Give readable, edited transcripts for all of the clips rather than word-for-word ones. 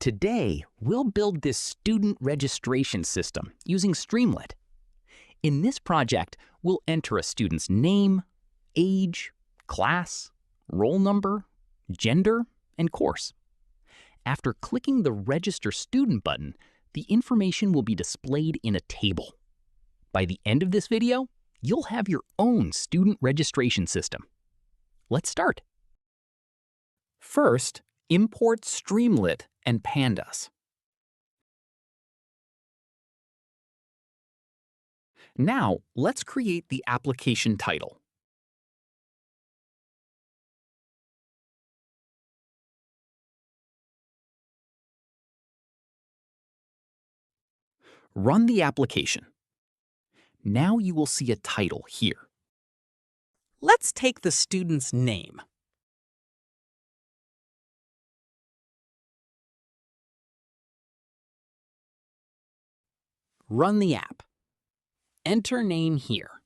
Today, we'll build this student registration system using Streamlit. In this project, we'll enter a student's name, age, class, roll number, gender, and course. After clicking the Register Student button, the information will be displayed in a table. By the end of this video, you'll have your own student registration system. Let's start. First, import Streamlit and Pandas. Now, let's create the application title. Run the application. Now you will see a title here. Let's take the student's name. Run the app. Enter name here.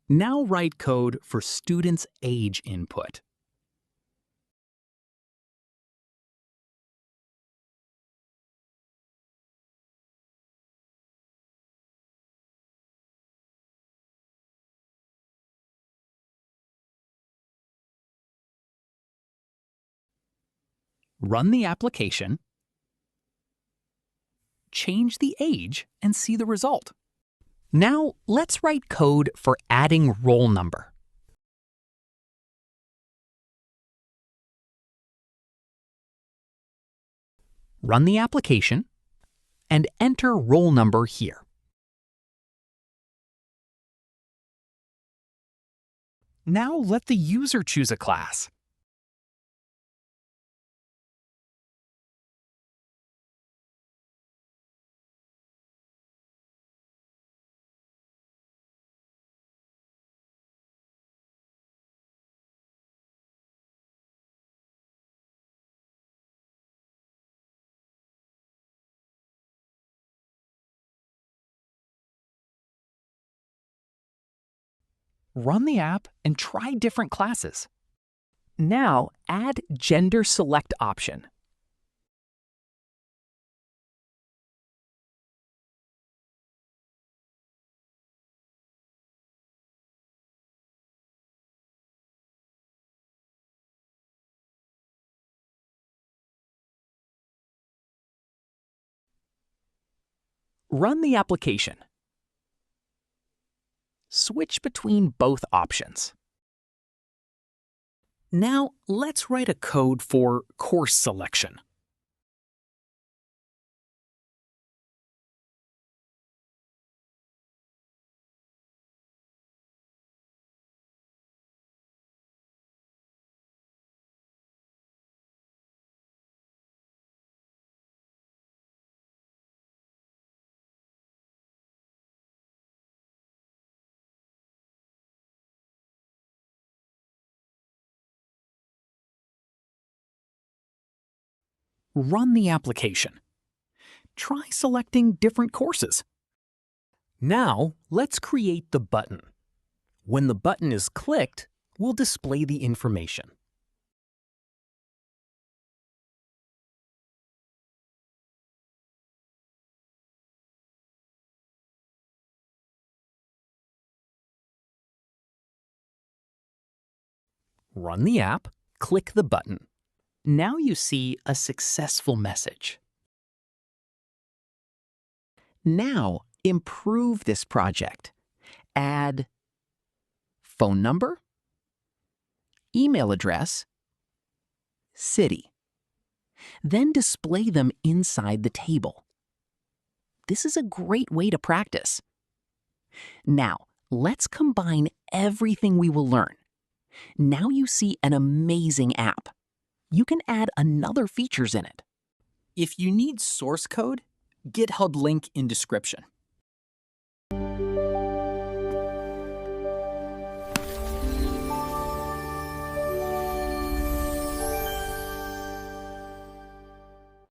Now write code for student's age input. Run the application. Change the age and see the result. Now, let's write code for adding roll number. Run the application and enter roll number here. Now let the user choose a class. Run the app and try different classes. Now add Gender Select option. Run the application. Switch between both options. Now, let's write a code for course selection. Run the application. Try selecting different courses. Now, let's create the button. When the button is clicked, we'll display the information. Run the app, click the button. Now you see a successful message. Now, improve this project. Add phone number, email address, city. Then display them inside the table. This is a great way to practice. Now, let's combine everything we will learn. Now you see an amazing app. You can add another features in it. If you need source code, GitHub link in description.